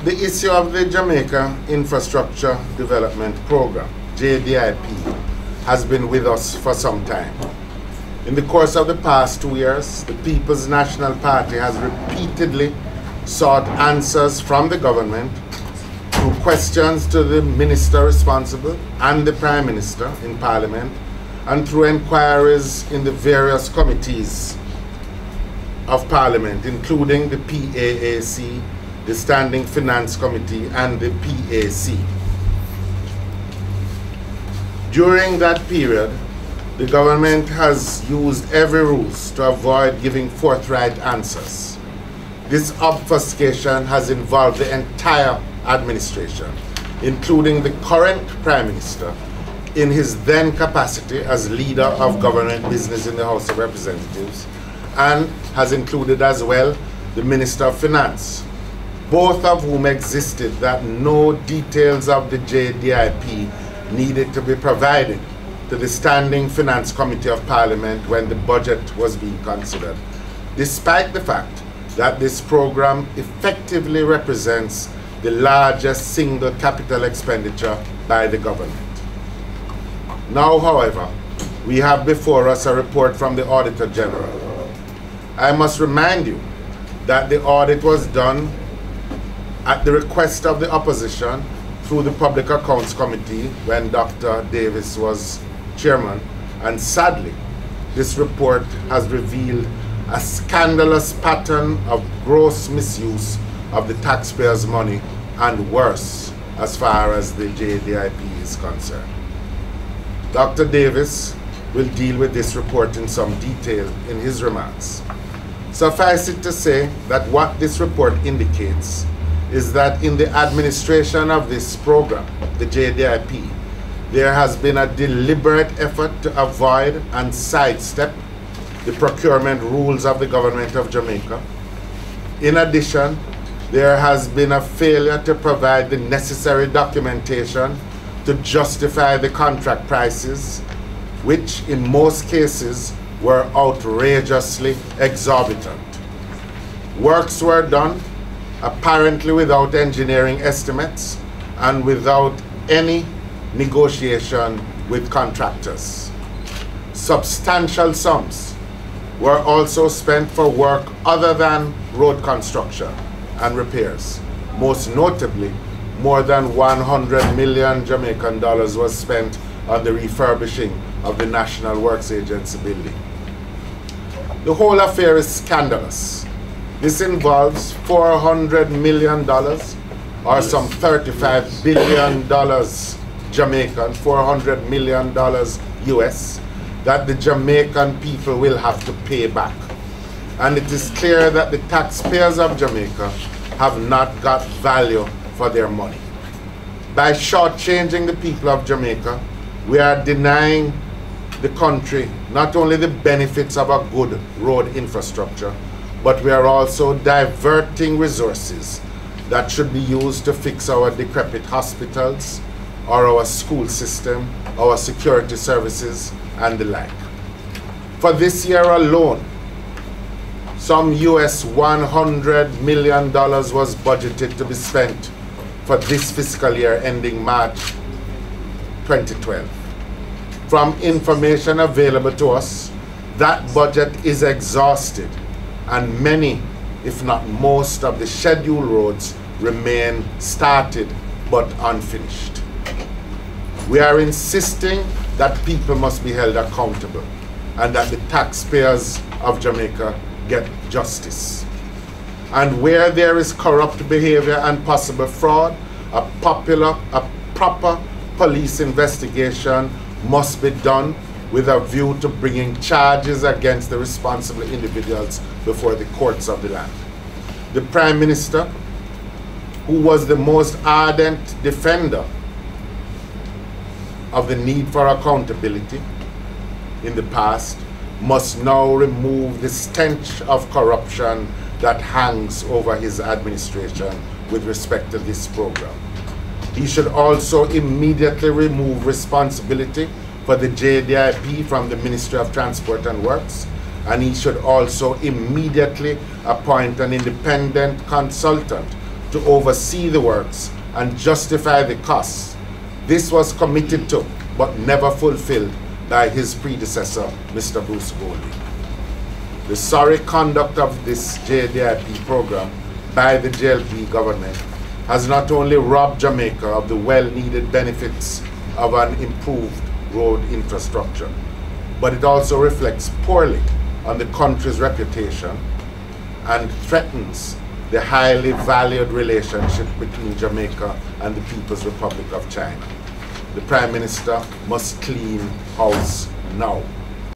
The issue of the Jamaica Infrastructure Development Program, JDIP, has been with us for some time. In the course of the past 2 years, the People's National Party has repeatedly sought answers from the government through questions to the minister responsible and the Prime Minister in Parliament, and through inquiries in the various committees of Parliament, including the PAAC, the Standing Finance Committee, and the PAC. During that period, the government has used every ruse to avoid giving forthright answers. This obfuscation has involved the entire administration, including the current Prime Minister, in his then capacity as leader of government business in the House of Representatives, and has included as well the Minister of Finance, both of whom insisted that no details of the JDIP needed to be provided to the Standing Finance Committee of Parliament when the budget was being considered, despite the fact that this program effectively represents the largest single capital expenditure by the government. Now, however, we have before us a report from the Auditor General. I must remind you that the audit was done at the request of the opposition through the Public Accounts Committee when Dr. Davis was chairman, and sadly, this report has revealed a scandalous pattern of gross misuse of the taxpayers' money, and worse as far as the JDIP is concerned. Dr. Davis will deal with this report in some detail in his remarks. Suffice it to say that what this report indicates is that in the administration of this program, the JDIP, there has been a deliberate effort to avoid and sidestep the procurement rules of the government of Jamaica. In addition, there has been a failure to provide the necessary documentation to justify the contract prices, which in most cases were outrageously exorbitant. Works were done apparently without engineering estimates and without any negotiation with contractors. Substantial sums were also spent for work other than road construction and repairs. Most notably, more than 100 million Jamaican dollars was spent on the refurbishing of the National Works Agency building. The whole affair is scandalous. This involves $400 million, or some $35 billion Jamaican, $400 million US, that the Jamaican people will have to pay back. And it is clear that the taxpayers of Jamaica have not got value for their money. By shortchanging the people of Jamaica, we are denying the country not only the benefits of a good road infrastructure, but we are also diverting resources that should be used to fix our decrepit hospitals, or our school system, our security services, and the like. For this year alone, some US $100 million was budgeted to be spent for this fiscal year ending March 2012. From information available to us, that budget is exhausted, and many, if not most, of the scheduled roads remain started but unfinished. We are insisting that people must be held accountable and that the taxpayers of Jamaica get justice. And where there is corrupt behavior and possible fraud, a proper police investigation must be done with a view to bringing charges against the responsible individuals before the courts of the land. The Prime Minister, who was the most ardent defender of the need for accountability in the past, must now remove the stench of corruption that hangs over his administration with respect to this program. He should also immediately remove responsibility for the JDIP from the Ministry of Transport and Works, and he should also immediately appoint an independent consultant to to oversee the works and justify the costs. This was committed to, but never fulfilled by his predecessor, Mr. Bruce Goldie. The sorry conduct of this JDIP program by the JLP government has not only robbed Jamaica of the well-needed benefits of an improved road infrastructure, but it also reflects poorly on the country's reputation and threatens the highly valued relationship between Jamaica and the People's Republic of China. The Prime Minister must clean house now.